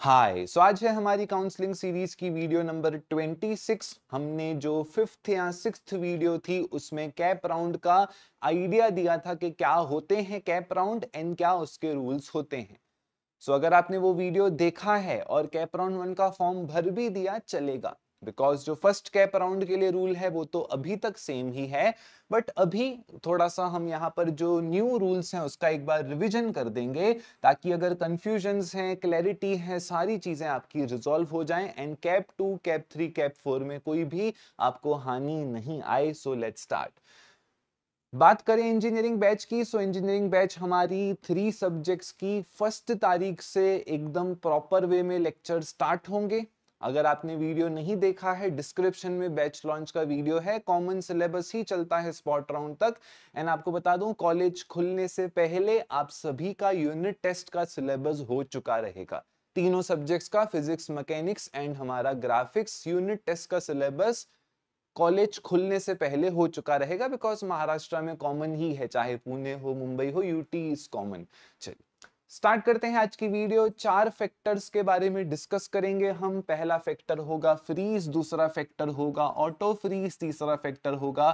हाय आज है हमारी काउंसलिंग सीरीज की वीडियो नंबर 26। हमने जो फिफ्थ या सिक्स्थ वीडियो थी उसमें कैप राउंड का आइडिया दिया था कि क्या होते हैं कैप राउंड एंड क्या उसके रूल्स होते हैं। अगर आपने वो वीडियो देखा है और कैप राउंड 1 का फॉर्म भर भी दिया चलेगा, बिकॉज जो फर्स्ट कैप राउंड के लिए रूल है वो तो अभी तक सेम ही है। बट अभी थोड़ा सा हम यहाँ पर जो न्यू रूल्स हैं उसका एक बार रिवीजन कर देंगे, ताकि अगर कंफ्यूजन्स हैं, क्लैरिटी है, सारी चीजें आपकी रिजॉल्व हो जाएं एंड कैप 2, कैप 3, कैप 4 में कोई भी आपको हानि नहीं आए। So let's start. बात करें इंजीनियरिंग बैच की, इंजीनियरिंग बैच हमारी 3 सब्जेक्ट्स की 1 तारीख से एकदम प्रॉपर वे में लेक्चर स्टार्ट होंगे। अगर आपने वीडियो नहीं देखा है, डिस्क्रिप्शन में बैच लॉन्च का वीडियो है। कॉमन सिलेबस ही चलता है स्पॉट राउंड तक। एंड आपको बता दूं, कॉलेज खुलने से पहले आप सभी का यूनिट टेस्ट का सिलेबस हो चुका रहेगा। तीनों सब्जेक्ट्स का, फिजिक्स, मैकेनिक्स एंड हमारा ग्राफिक्स, यूनिट टेस्ट का सिलेबस कॉलेज खुलने से पहले हो चुका रहेगा। बिकॉज महाराष्ट्र में कॉमन ही है, चाहे पुणे हो, मुंबई हो, यूटी इज कॉमन। चलिए स्टार्ट करते हैं आज की वीडियो। 4 फैक्टर्स के बारे में डिस्कस करेंगे हम। पहला फैक्टर होगा फ्रीज, दूसरा फैक्टर होगा ऑटो फ्रीज, तीसरा फैक्टर होगा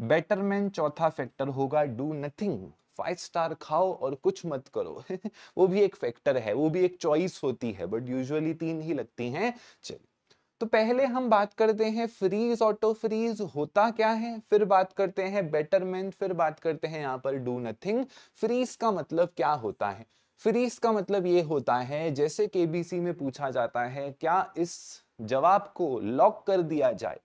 बेटरमेंट, चौथा फैक्टर होगा डू नथिंग। 5 स्टार खाओ और कुछ मत करो वो भी एक फैक्टर है, वो भी एक चॉइस होती है, बट यूजुअली 3 ही लगती हैं। चलिए तो पहले हम बात करते हैं फ्रीज, ऑटो फ्रीज होता क्या है, फिर बात करते हैं बेटरमेंट, फिर बात करते हैं यहाँ पर डू नथिंग। फ्रीज का मतलब क्या होता है? फ्रीज का मतलब ये होता है, जैसे केबीसी में पूछा जाता है, क्या इस जवाब को लॉक कर दिया जाए।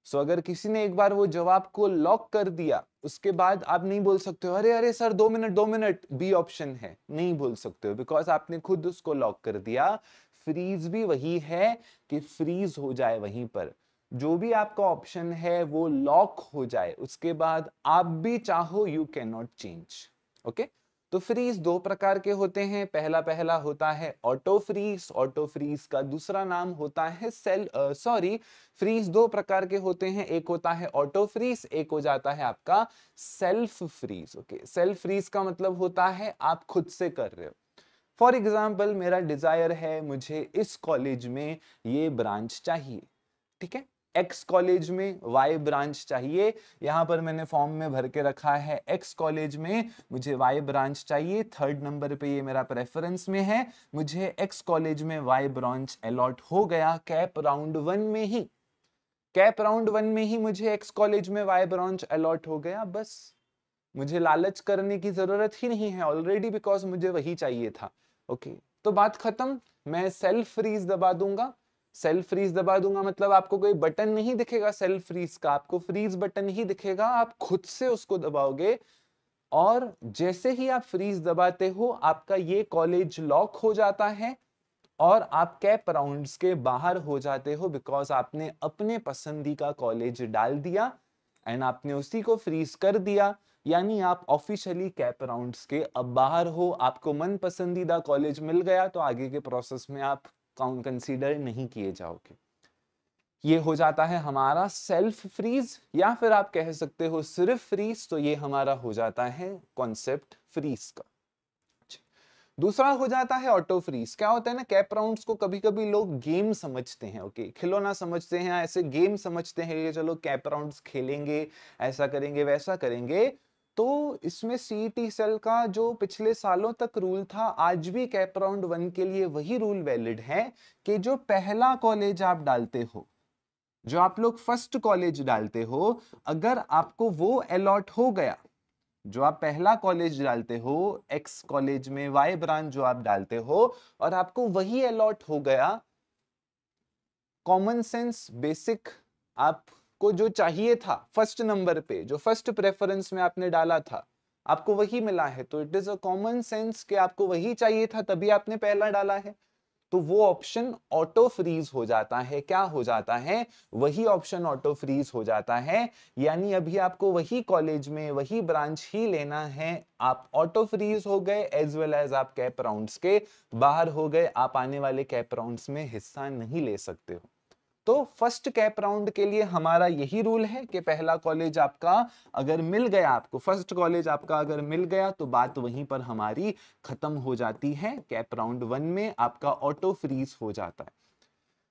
अगर किसी ने एक बार वो जवाब को लॉक कर दिया, उसके बाद आप नहीं बोल सकते हो अरे अरे सर 2 मिनट बी ऑप्शन है, नहीं बोल सकते हो, बिकॉज आपने खुद उसको लॉक कर दिया। फ्रीज भी वही है कि फ्रीज हो जाए वहीं पर, जो भी आपका ऑप्शन है वो लॉक हो जाए, उसके बाद आप भी चाहो you can not change. Okay, तो फ्रीज 2 प्रकार के होते हैं। पहला होता है ऑटो फ्रीज। ऑटो फ्रीज का दूसरा नाम होता है फ्रीज 2 प्रकार के होते हैं, एक होता है ऑटो फ्रीज, एक हो जाता है आपका self freeze. Okay, self freeze का मतलब होता है आप खुद से कर रहे हो। फॉर एग्जाम्पल, मेरा डिजायर है, मुझे इस कॉलेज में ये ब्रांच चाहिए, ठीक है, एक्स कॉलेज में वाई ब्रांच चाहिए। यहां पर मैंने फॉर्म में भर के रखा है एक्स कॉलेज में मुझे वाई ब्रांच चाहिए, 3rd नंबर पे ये मेरा प्रेफरेंस में है, मुझे एक्स कॉलेज में वाई ब्रांच अलॉट हो गया कैप राउंड 1 में ही। कैप राउंड 1 में ही मुझे एक्स कॉलेज में वाई ब्रांच अलॉट हो गया, बस मुझे लालच करने की जरूरत ही नहीं है ऑलरेडी, बिकॉज मुझे वही चाहिए था। ओके, तो बात खत्म। मैं सेल्फ फ्रीज दबा दूंगा। सेल्फ फ्रीज दबा दूंगा मतलब आपको कोई बटन नहीं दिखेगा सेल्फ फ्रीज का, आपको फ्रीज बटन ही दिखेगा, आप खुद से उसको दबाओगे। और जैसे ही आप फ्रीज दबाते हो, आपका ये कॉलेज लॉक हो जाता है और आप कैप राउंड्स के बाहर हो जाते हो, बिकॉज आपने अपने पसंदी का कॉलेज डाल दिया एंड आपने उसी को फ्रीज कर दिया। यानी आप ऑफिशियली कैप राउंड्स के अब बाहर हो। आपको मन पसंदीदा कॉलेज मिल गया तो आगे के प्रोसेस में आप कंसीडर नहीं किए जाओगे। ये हो जाता है हमारा सेल्फ फ्रीज, या फिर आप कह सकते हो सिर्फ फ्रीज, तो ये हमारा हो जाता है कॉन्सेप्ट फ्रीज का। दूसरा हो जाता है ऑटो फ्रीज। क्या होता है ना, कैप राउंड्स को कभी कभी लोग गेम समझते हैं, ओके, खिलौना समझते हैं, ऐसे गेम समझते हैं कि चलो कैप राउंड्स खेलेंगे, ऐसा करेंगे, वैसा करेंगे। तो इसमें सीईटी सेल का जो पिछले सालों तक रूल था, आज भी कैप राउंड 1 के लिए वही रूल वैलिड है कि जो पहला कॉलेज आप डालते हो, जो आप लोग फर्स्ट कॉलेज डालते हो, अगर आपको वो अलॉट हो गया, जो आप पहला कॉलेज डालते हो एक्स कॉलेज में वाई ब्रांच जो आप डालते हो, और आपको वही अलॉट हो गया, कॉमन सेंस बेसिक आपको जो चाहिए था फर्स्ट नंबर पे, जो फर्स्ट प्रेफरेंस में आपने डाला था, आपको वही मिला है, तो it is a common sense कि आपको वही चाहिए था, तभी आपने पहला डाला है। तो वो ऑप्शन ऑटो फ्रीज हो जाता है। क्या हो जाता है? वही ऑप्शन ऑटो फ्रीज हो जाता है। यानी अभी आपको वही कॉलेज में वही ब्रांच ही लेना है, आप ऑटो फ्रीज हो गए, एज वेल एज आप कैप राउंड्स के बाहर हो गए, आप आने वाले कैप राउंड्स में हिस्सा नहीं ले सकते हो। तो फर्स्ट कैप राउंड के लिए हमारा यही रूल है कि पहला कॉलेज आपका अगर मिल गया, आपको फर्स्ट कॉलेज आपका अगर मिल गया तो बात वहीं पर हमारी खत्म हो जाती है। कैप राउंड 1 में आपका ऑटो फ्रीज हो जाता है।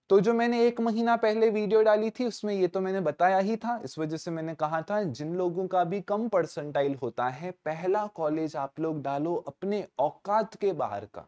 तो जो मैंने 1 महीना पहले वीडियो डाली थी उसमें ये तो मैंने बताया ही था, इस वजह से मैंने कहा था जिन लोगों का भी कम परसेंटाइल होता है, पहला कॉलेज आप लोग डालो अपने औकात के बाहर का।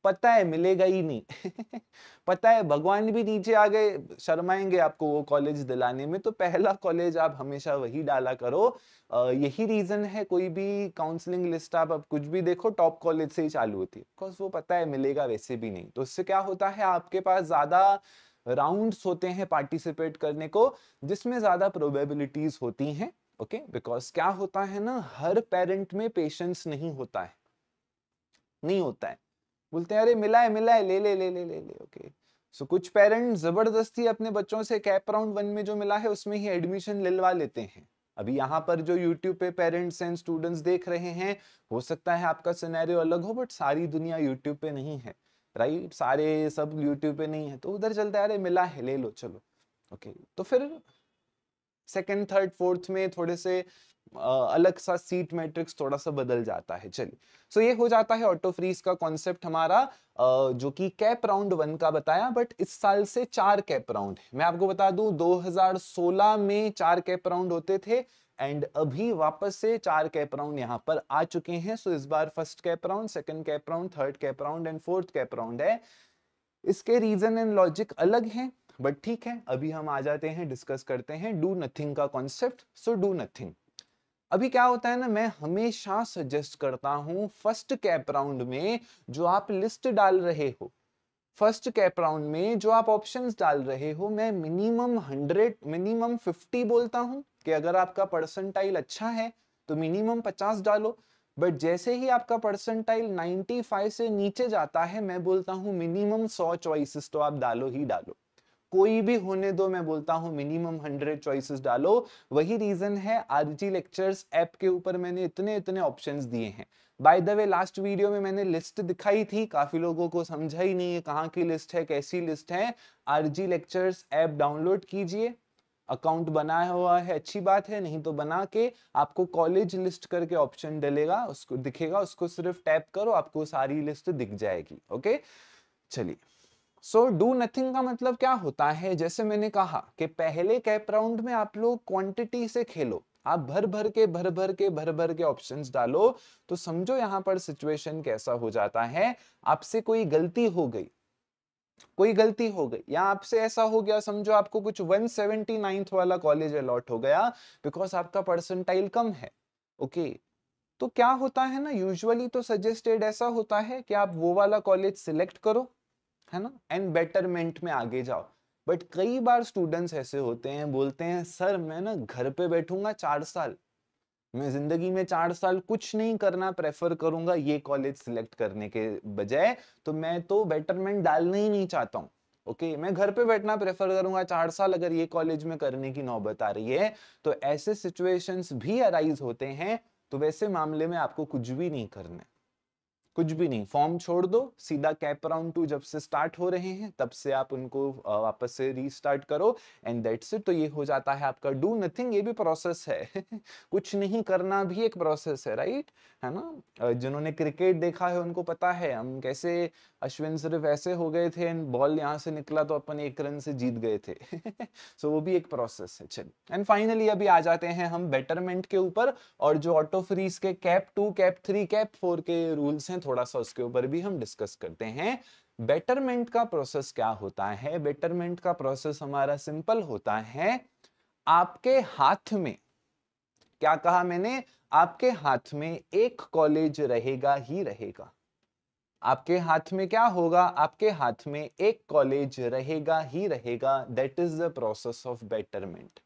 पता है मिलेगा ही नहीं पता है भगवान भी नीचे आ गए शर्माएंगे आपको वो कॉलेज दिलाने में, तो पहला कॉलेज आप हमेशा वही डाला करो। यही रीजन है कोई भी काउंसलिंग लिस्ट आप अब कुछ भी देखो टॉप कॉलेज से ही चालू होती है, बिकॉज वो पता है मिलेगा वैसे भी नहीं। तो इससे क्या होता है, आपके पास ज्यादा राउंड्स होते हैं पार्टिसिपेट करने को, जिसमें ज्यादा प्रोबेबिलिटीज होती हैं। ओके, बिकॉज क्या होता है ना, हर पेरेंट में पेशेंस नहीं होता है, नहीं होता है। बोलते हैं अरे मिला है ले ले ले ले ले ले। ओके, सो कुछ पेरेंट्स जबरदस्ती अपने बच्चों से कैप राउंड 1 में जो मिला है उसमें ही एडमिशन दिलवा लेते हैं। अभी यहाँ पर जो यूट्यूब पे पेरेंट्स एंड स्टूडेंट्स देख रहे हैं, हो सकता है आपका सिनेरियो अलग हो, बट सारी दुनिया यूट्यूब पे नहीं है, राइट? सारे सब यूट्यूब पे नहीं है, तो उधर चलता है अरे मिला है ले लो चलो। ओके, तो फिर सेकंड थर्ड फोर्थ में थोड़े से अलग सा सीट मैट्रिक्स थोड़ा सा बदल जाता है। चलिए, सो ये हो जाता है ऑटो फ्रीज का कॉन्सेप्ट हमारा, जो कि कैप राउंड 1 का बताया, बट इस साल से 4 कैप राउंड है। मैं आपको बता दूं 2016 में 4 कैप राउंड होते थे एंड अभी वापस से 4 कैप राउंड यहाँ पर आ चुके हैं। सो इस बार first CAP round, second CAP round, third CAP round and fourth CAP round है। इसके रीजन एंड लॉजिक अलग हैं, बट ठीक है, अभी हम आ जाते हैं, डिस्कस करते हैं डू नथिंग का कॉन्सेप्ट। सो डू नथिंग, अभी क्या होता है ना, मैं हमेशा सजेस्ट करता हूं फर्स्ट कैप राउंड में जो आप लिस्ट डाल रहे हो, फर्स्ट कैप राउंड में जो आप ऑप्शंस डाल रहे हो, मैं मिनिमम 100 मिनिमम 50 बोलता हूं कि अगर आपका परसेंटाइल अच्छा है तो मिनिमम 50 डालो। बट जैसे ही आपका परसेंटाइल 95 से नीचे जाता है, मैं बोलता हूं मिनिमम 100 चॉइसेस तो आप डालो ही डालो, कोई भी होने दो, मैं बोलता हूं मिनिमम 100 चॉइसेस डालो। वही रीजन है आरजी लेक्चर्स ऐप के ऊपर मैंने इतने इतने ऑप्शंस दिए हैं। By the way last video में मैंने लिस्ट दिखाई थी, काफी लोगों को समझा ही नहीं है कहाँ की लिस्ट है, कैसी लिस्ट है। आरजी लेक्चर्स ऐप डाउनलोड कीजिए, अकाउंट बनाया हुआ है अच्छी बात है, नहीं तो बना के आपको कॉलेज लिस्ट करके ऑप्शन डलेगा, उसको दिखेगा, उसको सिर्फ टैप करो, आपको सारी लिस्ट दिख जाएगी। ओके, चलिए, सो डू नथिंग का मतलब क्या होता है, जैसे मैंने कहा कि पहले कैप राउंड में आप लोग क्वांटिटी से खेलो, आप भर भर के ऑप्शंस डालो। तो समझो यहां पर सिचुएशन कैसा हो जाता है, आपसे कोई गलती हो गई, कोई गलती हो गई या आपसे ऐसा हो गया, समझो आपको कुछ 179th वाला कॉलेज अलॉट हो गया बिकॉज आपका परसेंटाइल कम है। ओके, तो क्या होता है ना, यूजुअली तो सजेस्टेड ऐसा होता है कि आप वो वाला कॉलेज सिलेक्ट करो, है ना, एंड बेटरमेंट में आगे जाओ। बट कई बार स्टूडेंट्स ऐसे होते हैं, बोलते हैं सर मैं ना घर पे बैठूंगा 4 साल, मैं जिंदगी में 4 साल कुछ नहीं करना प्रेफर करूंगा ये कॉलेज सिलेक्ट करने के बजाय, तो मैं तो बेटरमेंट डालना ही नहीं चाहता हूँ। ओके, मैं घर पे बैठना प्रेफर करूंगा 4 साल अगर ये कॉलेज में करने की नौबत आ रही है। तो ऐसे सिचुएशंस भी अराइज होते हैं, तो वैसे मामले में आपको कुछ भी नहीं करना है, कुछ भी नहीं, फॉर्म छोड़ दो, सीधा कैप राउंड 2 जब से स्टार्ट हो रहे हैं तब से आप उनको वापस से रीस्टार्ट करो एंड दैट्स इट। तो ये हो जाता है आपका डू नथिंग, ये भी प्रोसेस है कुछ नहीं करना भी एक प्रोसेस है, राइट? है ना, जिन्होंने क्रिकेट देखा है उनको पता है हम कैसे, अश्विन सिर्फ ऐसे हो गए थे एंड बॉल यहाँ से निकला तो अपन 1 रन से जीत गए थे सो वो भी एक प्रोसेस है। चलिए, एंड फाइनली अभी आ जाते हैं हम बेटरमेंट के ऊपर, और जो ऑटो फ्रीज के कैप 2 कैप 3 कैप 4 के रूल्स हैं, थोड़ा सा उसके ऊपर भी हम डिस्कस करते हैं। बेटरमेंट का प्रोसेस क्या होता है? बेटरमेंट का प्रोसेस हमारा सिंपल होता है, आपके हाथ में, क्या कहा मैंने, आपके हाथ में एक कॉलेज रहेगा ही रहेगा, आपके हाथ में क्या होगा, आपके हाथ में एक कॉलेज रहेगा ही रहेगा, that is the process of betterment.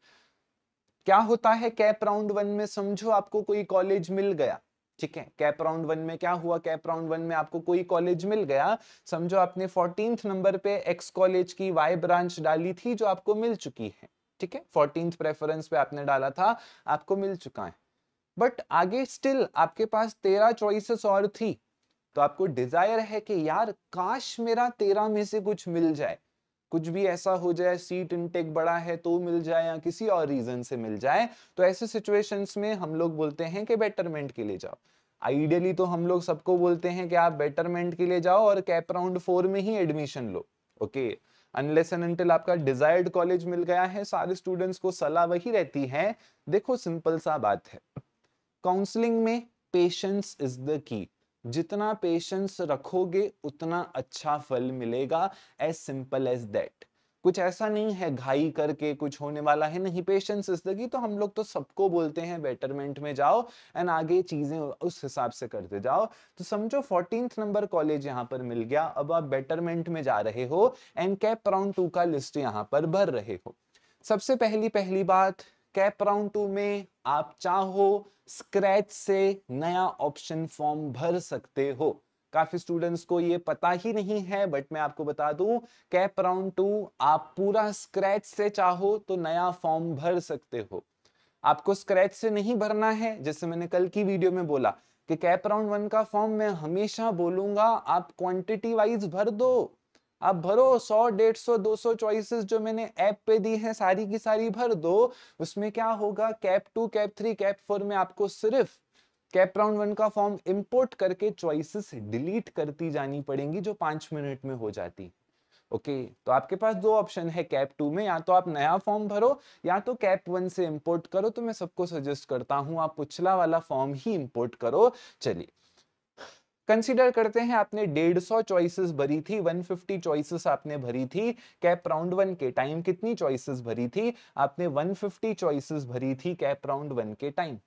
क्या होता है कैप राउंड 1 में, समझो आपको कोई कॉलेज मिल गया, ठीक है, कैप राउंड 1 में क्या हुआ, कैप राउंड 1 में आपको कोई कॉलेज मिल गया, समझो आपने 14th नंबर पे एक्स कॉलेज की वाई ब्रांच डाली थी जो आपको मिल चुकी है, ठीक है, 14th प्रेफरेंस पे आपने डाला था, आपको मिल चुका है। बट आगे स्टिल आपके पास 13 चॉइसेस और थी, तो आपको डिजायर है कि यार काश मेरा 13 में से कुछ मिल जाए, कुछ भी ऐसा हो जाए, सीट इनटेक बड़ा है तो मिल जाए या किसी और रीजन से मिल जाए, तो ऐसे सिचुएशंस में हम लोग बोलते हैं कि बेटरमेंट के लिए जाओ। आइडियली तो हम लोग सबको बोलते हैं कि आप बेटरमेंट के लिए जाओ और कैप राउंड 4 में ही एडमिशन लो। ओके, अनलेस एंड अनटिल आपका डिजायर्ड कॉलेज मिल गया है, सारे स्टूडेंट्स को सलाह वही रहती है। देखो सिंपल सा बात है, काउंसलिंग में पेशेंस इज द की। जितना पेशेंस रखोगे उतना अच्छा फल मिलेगा, एज सिंपल एज दैट। कुछ ऐसा नहीं है घाई करके कुछ होने वाला है, नहीं, पेशेंस इज द की। तो हम लोग तो सबको बोलते हैं बेटरमेंट में जाओ एंड आगे चीजें उस हिसाब से करते जाओ। तो समझो 14th नंबर कॉलेज यहाँ पर मिल गया, अब आप बेटरमेंट में जा रहे हो एंड कैप राउंड 2 का लिस्ट यहाँ पर भर रहे हो। सबसे पहली बात, कैप राउंड 2 में आप चाहो स्क्रैच से नया ऑप्शन फॉर्म भर सकते हो। काफी स्टूडेंट्स को ये पता ही नहीं है, बट मैं आपको बता दूं, कैप राउंड 2 आप पूरा स्क्रैच से चाहो तो नया फॉर्म भर सकते हो। आपको स्क्रैच से नहीं भरना है, जैसे मैंने कल की वीडियो में बोला कि कैप राउंड 1 का फॉर्म मैं हमेशा बोलूंगा आप क्वांटिटी वाइज भर दो। आप भरो 100, 150, 200 चॉइसेस जो मैंने ऐप पे दी है सारी की सारी भर दो। उसमें क्या होगा, कैप 2, कैप 3, कैप 4 में आपको सिर्फ कैप राउंड 1 का फॉर्म इंपोर्ट करके चॉइसेस डिलीट करती जानी पड़ेंगी, जो 5 मिनट में हो जाती। ओके, तो आपके पास दो ऑप्शन है कैप 2 में, या तो आप नया फॉर्म भरो या तो कैप 1 से इंपोर्ट करो। तो मैं सबको सजेस्ट करता हूं आप पिछला वाला फॉर्म ही इंपोर्ट करो। चलिए कंसीडर करते हैं आपने 150 चॉइसेस भरी थी, 150 चॉइसेस आपने भरी थी। कैप राउंड 1 के टाइम कितनी चॉइसेस भरी थी? आपने 150 चॉइसेस भरी थी कैप राउंड 1 के टाइम।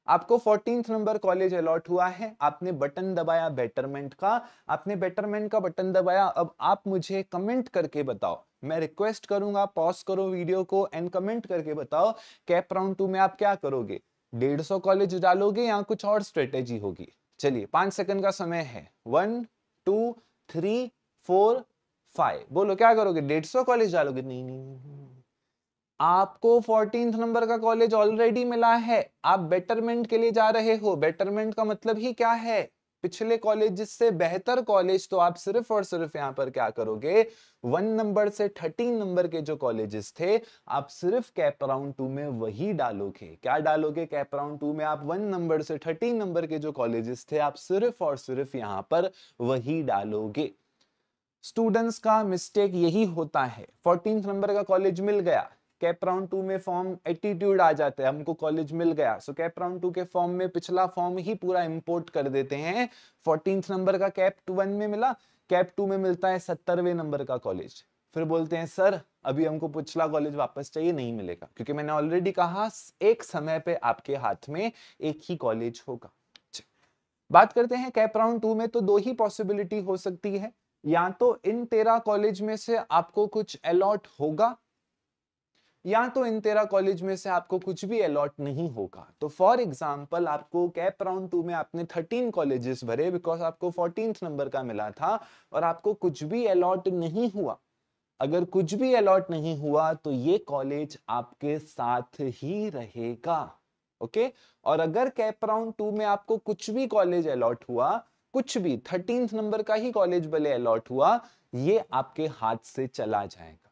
आपको 14th नंबर कॉलेज अलॉट हुआ है, आपने बटन दबाया बेटरमेंट का, आपने बेटरमेंट का बटन दबाया। अब आप मुझे कमेंट करके बताओ, मैं रिक्वेस्ट करूंगा पॉज करो वीडियो को एंड कमेंट करके बताओ कैप राउंड 2 में आप क्या करोगे? 150 कॉलेज डालोगे या कुछ और स्ट्रेटेजी होगी? चलिए 5 सेकंड का समय है। 1 2 3 4 5, बोलो क्या करोगे? 150 कॉलेज डालोगे? नहीं नहीं, नहीं। आपको 14th नंबर का कॉलेज ऑलरेडी मिला है, आप बेटरमेंट के लिए जा रहे हो। बेटरमेंट का मतलब ही क्या है? पिछले कॉलेज से बेहतर कॉलेज। तो आप सिर्फ और सिर्फ यहां पर क्या करोगे, 1 नंबर से 13 नंबर के जो कॉलेजेस थे आप सिर्फ कैप राउंड 2 में वही डालोगे। क्या डालोगे? कैप राउंड 2 में आप 1 नंबर से 13 नंबर के जो कॉलेजेस थे आप सिर्फ और सिर्फ यहां पर वही डालोगे। स्टूडेंट्स का मिस्टेक यही होता है, 14th नंबर का कॉलेज मिल गया, कैप राउंड 2 में फॉर्म एटीट्यूड आ जाता है, हमको कॉलेज मिल गया, सो कैप राउंड 2 के फॉर्म में पिछला फॉर्म ही पूरा इंपोर्ट कर देते हैं। 14th नंबर का कैप 1 में मिला, कैप 2 में मिलता है 70वें नंबर का कॉलेज। फिर बोलते हैं सर अभी हमको पिछला कॉलेज वापस चाहिए, नहीं मिलेगा, क्योंकि मैंने ऑलरेडी कहा एक समय पे आपके हाथ में एक ही कॉलेज होगा। बात करते हैं कैप राउंड 2 में, तो दो ही पॉसिबिलिटी हो सकती है, या तो इन 13 कॉलेज में से आपको कुछ अलॉट होगा या तो इन 13 कॉलेज में से आपको कुछ भी अलॉट नहीं होगा। तो फॉर एग्जांपल आपको कैप राउंड 2 में आपने 13 कॉलेजेस भरे बिकॉज आपको 14th नंबर का मिला था और आपको कुछ भी अलॉट नहीं हुआ। अगर कुछ भी अलॉट नहीं हुआ तो ये कॉलेज आपके साथ ही रहेगा। ओके, और अगर कैप राउंड 2 में आपको कुछ भी कॉलेज अलॉट हुआ, कुछ भी 13th नंबर का ही कॉलेज भले अलॉट हुआ, ये आपके हाथ से चला जाएगा।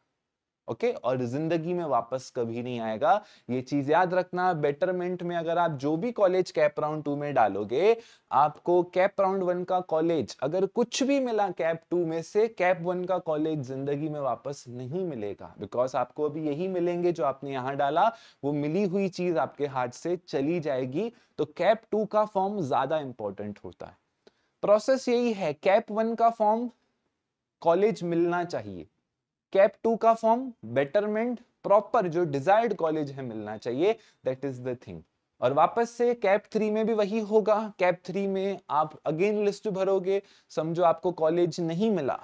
ओके, और जिंदगी में वापस कभी नहीं आएगा। ये चीज याद रखना, बेटरमेंट में अगर आप जो भी कॉलेज कैप राउंड 2 में डालोगे, आपको कैप राउंड 1 का कॉलेज अगर कुछ भी मिला कैप 2 में से, कैप 1 का कॉलेज जिंदगी में वापस नहीं मिलेगा, बिकॉज आपको अभी यही मिलेंगे जो आपने यहां डाला, वो मिली हुई चीज आपके हाथ से चली जाएगी। तो कैप 2 का फॉर्म ज्यादा इंपॉर्टेंट होता है। प्रोसेस यही है, कैप 1 का फॉर्म कॉलेज मिलना चाहिए, कैप 2 का फॉर्म बेटरमेंट प्रॉपर जो डिजायर्ड कॉलेज है मिलना चाहिए, दैट इज द थिंग। और वापस से कैप 3 में भी वही होगा, कैप 3 में आप अगेन लिस्ट भरोगे, समझो आपको कॉलेज नहीं मिला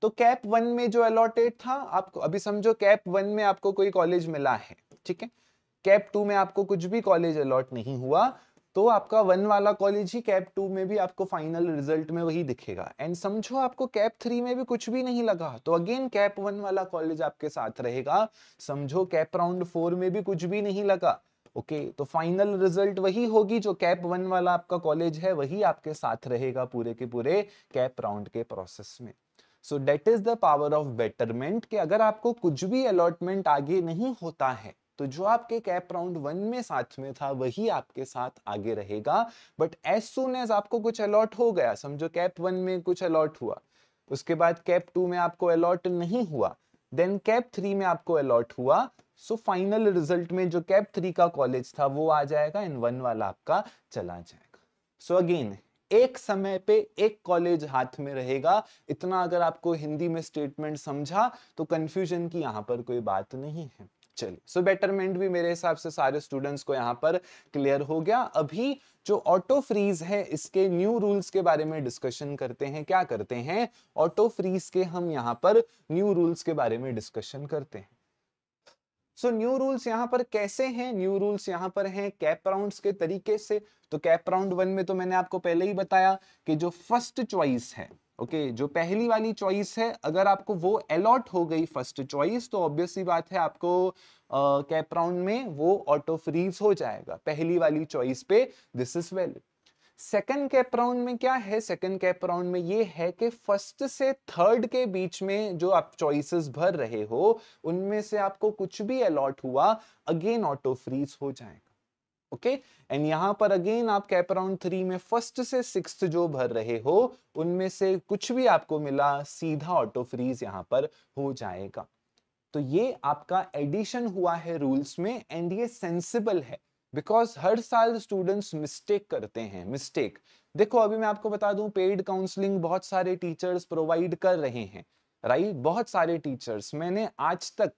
तो कैप 1 में जो अलॉटेड था आपको, अभी समझो कैप 1 में आपको कोई कॉलेज मिला है, ठीक है, कैप 2 में आपको कुछ भी कॉलेज अलॉट नहीं हुआ, तो आपका 1 वाला कॉलेज ही कैप 2 में भी आपको फाइनल रिजल्ट में वही दिखेगा। एंड समझो आपको कैप 3 में भी कुछ भी नहीं लगा तो अगेन कैप 1 वाला कॉलेज आपके साथ रहेगा। समझो कैप राउंड 4 में भी कुछ भी नहीं लगा, ओके, तो फाइनल रिजल्ट वही होगी, जो कैप 1 वाला आपका कॉलेज है वही आपके साथ रहेगा पूरे के पूरे कैप राउंड के प्रोसेस में। So that is the power of betterment कि अगर आपको कुछ भी अलॉटमेंट आगे नहीं होता है तो जो आपके कैप राउंड 1 में साथ में था वही आपके साथ आगे रहेगा। बट एज सून एज आपको कुछ अलॉट हो गया, समझो कैप 1 में कुछ अलॉट हुआ, उसके बाद कैप 2 में आपको अलॉट नहीं हुआ, देन कैप 3 में आपको अलॉट हुआ, सो फाइनल रिजल्ट में जो कैप 3 का कॉलेज था वो आ जाएगा एंड 1 वाला आपका चला जाएगा। सो अगेन एक समय पे एक कॉलेज हाथ में रहेगा, इतना अगर आपको हिंदी में स्टेटमेंट समझा तो कंफ्यूजन की यहाँ पर कोई बात नहीं है। चलिए, सो बेटरमेंट भी मेरे हिसाब से सारे स्टूडेंट्स को यहाँ पर क्लियर हो गया। अभी जो ऑटो फ्रीज है इसके न्यू रूल्स के बारे में डिस्कशन करते हैं। क्या करते हैं, ऑटो फ्रीज के हम यहाँ पर न्यू रूल्स के बारे में डिस्कशन करते हैं। सो न्यू रूल्स यहाँ पर कैसे हैं, न्यू रूल्स यहाँ पर हैं कैप राउंड्स के तरीके से। तो कैप राउंड 1 में तो मैंने आपको पहले ही बताया कि जो फर्स्ट चॉइस है, ओके, जो पहली वाली चॉइस है, अगर आपको वो अलॉट हो गई फर्स्ट चॉइस तो ऑब्वियस सी बात है आपको कैप राउंड में वो ऑटो फ्रीज हो जाएगा पहली वाली चॉइस पे, this is valid. Second CAP round में क्या है, सेकंड कैप राउंड में ये है कि फर्स्ट से थर्ड के बीच में जो आप चॉइसेस भर रहे हो उनमें से आपको कुछ भी अलॉट हुआ, अगेन ऑटो फ्रीज हो जाएगा। ओके, एंड यहां पर अगेन आप कैप राउंड 3 में फर्स्ट से सिक्स्थ जो भर रहे हो उनमें से कुछ भी आपको मिला, सीधा ऑटो फ्रीज यहां पर हो जाएगा। तो ये आपका एडिशन हुआ है रूल्स में एंड ये सेंसिबल है बिकॉज हर साल स्टूडेंट्स मिस्टेक करते हैं। मिस्टेक देखो, अभी मैं आपको बता दूं, पेड काउंसलिंग बहुत सारे टीचर्स प्रोवाइड कर रहे हैं, राइट, बहुत सारे टीचर्स। मैंने आज तक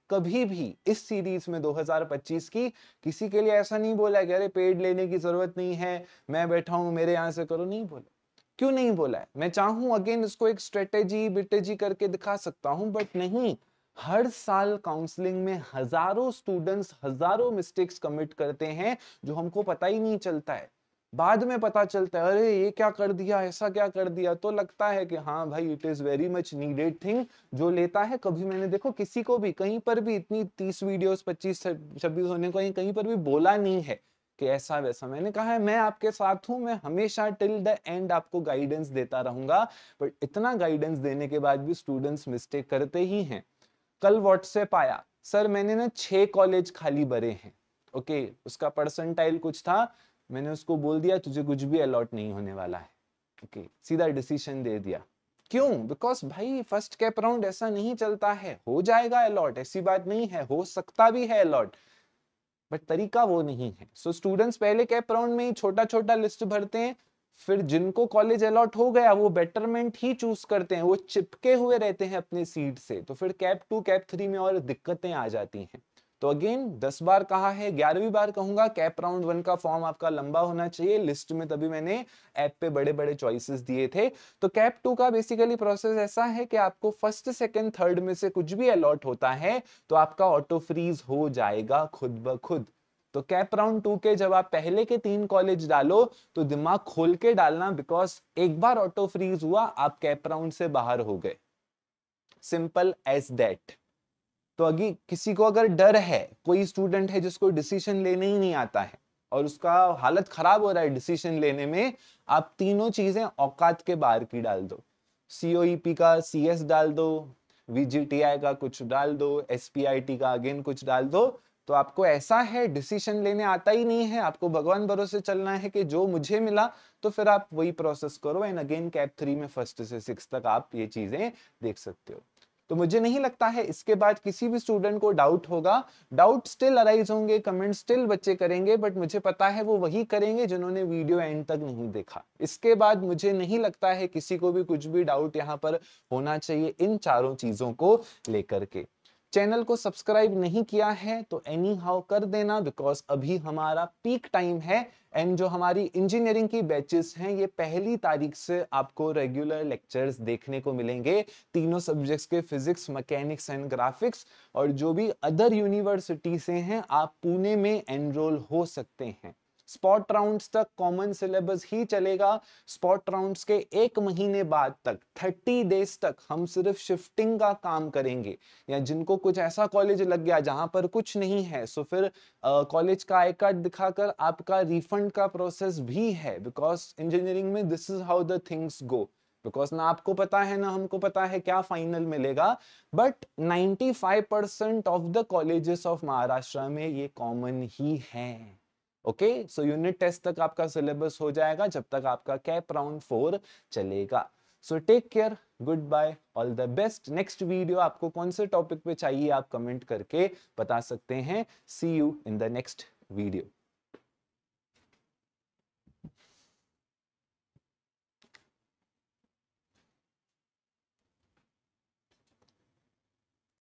कभी भी इस सीरीज में 2025 की किसी के लिए ऐसा नहीं बोला कि अरे पेड लेने की जरूरत नहीं है, मैं बैठा हूं मेरे यहां से करो, नहीं बोला। क्यों नहीं बोला है, मैं चाहूं अगेन इसको एक स्ट्रेटेजी बिटेजी करके दिखा सकता हूं, बट नहीं, हर साल काउंसलिंग में हजारों स्टूडेंट्स हजारों मिस्टेक्स कमिट करते हैं जो हमको पता ही नहीं चलता है। बाद में पता चलता है अरे ये क्या कर दिया, ऐसा क्या कर दिया, तो लगता है कि हाँ भाई it is very much needed thing जो लेता है। कभी मैंने देखो किसी को भी कहीं पर भी इतनी 30 वीडियोस 25-26 होने को कहीं पर भी बोला नहीं है कि ऐसा वैसा। मैंने कहा है मैं आपके साथ हूं, मैं हमेशा टिल द एंड आपको गाइडेंस देता रहूंगा, बट इतना गाइडेंस देने के बाद भी स्टूडेंट्स मिस्टेक करते ही हैं। कल व्हाट्सएप आया, सर मैंने ना 6 कॉलेज खाली भरे हैं, ओके, उसका परसेंटाइल कुछ था, मैंने उसको बोल दिया तुझे कुछ भी अलॉट नहीं होने वाला है, ओके, सीधा डिसीजन दे दिया। क्यों, बिकॉज भाई फर्स्ट कैप राउंड ऐसा नहीं चलता है, हो जाएगा अलॉट, ऐसी बात नहीं है, हो सकता भी है अलॉट, बट तरीका वो नहीं है। सो स्टूडेंट्स पहले कैप राउंड में ही छोटा छोटा लिस्ट भरते हैं, फिर जिनको कॉलेज अलॉट हो गया वो बेटरमेंट ही चूज करते हैं, वो चिपके हुए रहते हैं अपने सीट से, तो फिर कैप 2 कैप 3 में और दिक्कतें आ जाती हैं। तो अगेन 10 बार कहा है, 11वीं बार कहूंगा, कैप राउंड 1 का फॉर्म आपका लंबा होना चाहिए लिस्ट में, तभी मैंने ऐप पे बड़े बड़े चॉइसेस दिए थे। तो कैप 2 का बेसिकली प्रोसेस ऐसा है कि आपको फर्स्ट सेकंड थर्ड में से कुछ भी अलॉट होता है तो आपका ऑटो फ्रीज हो जाएगा खुद ब खुद। तो कैप राउंड 2 के जब आप पहले के 3 कॉलेज डालो तो दिमाग खोल के डालना, बिकॉज एक बार ऑटो फ्रीज हुआ आप कैप राउंड से बाहर हो गए, सिंपल एज दैट। तो अभी किसी को अगर डर है, कोई स्टूडेंट है जिसको डिसीजन लेने ही नहीं आता है और उसका हालत खराब हो रहा है डिसीजन लेने में, आप तीनों चीजें औकात के बाहर की डाल दो, COEP का CS डाल दो, VGTI का कुछ डाल दो, SPIT का अगेन कुछ डाल दो, तो आपको ऐसा है डिसीजन लेने आता ही नहीं है, आपको भगवान भरोसे चलना है कि जो मुझे मिला तो फिर आप वही प्रोसेस करो एंड अगेन कैप 3 में फर्स्ट से 6 तक आप ये चीजें देख सकते हो। तो मुझे नहीं लगता है इसके बाद किसी भी स्टूडेंट को डाउट होगा। डाउट स्टिल अराइज होंगे, कमेंट स्टिल बच्चे करेंगे, बट मुझे पता है वो वही करेंगे जिन्होंने वीडियो एंड तक नहीं देखा। इसके बाद मुझे नहीं लगता है किसी को भी कुछ भी डाउट यहाँ पर होना चाहिए इन चारों चीजों को लेकर के। चैनल को सब्सक्राइब नहीं किया है तो एनी हाउ कर देना, बिकॉज अभी हमारा पीक टाइम है एंड जो हमारी इंजीनियरिंग की बैचेस हैं ये 1 तारीख से आपको रेगुलर लेक्चर्स देखने को मिलेंगे, तीनों सब्जेक्ट्स के, फिजिक्स, मैकेनिक्स एंड ग्राफिक्स। और जो भी अदर यूनिवर्सिटी से हैं आप पुणे में एनरोल हो सकते हैं। स्पॉट राउंड्स तक कॉमन सिलेबस ही चलेगा। स्पॉट राउंड्स के 1 महीने बाद तक 30 डेज तक हम सिर्फ शिफ्टिंग का काम करेंगे, या जिनको कुछ ऐसा कॉलेज लग गया जहां पर कुछ नहीं है सो फिर कॉलेज का आई कार्ड दिखाकर आपका रिफंड का प्रोसेस भी है, बिकॉज इंजीनियरिंग में this is how the things go. Because ना आपको पता है ना हमको पता है क्या फाइनल मिलेगा, but 95% of the colleges of Maharashtra में ये कॉमन ही है। ओके, सो यूनिट टेस्ट तक आपका सिलेबस हो जाएगा जब तक आपका कैप राउंड 4 चलेगा। So take care, good bye, all the best. Next video आपको कौन से टॉपिक पे चाहिए आप कमेंट करके बता सकते हैं। See you in the next video.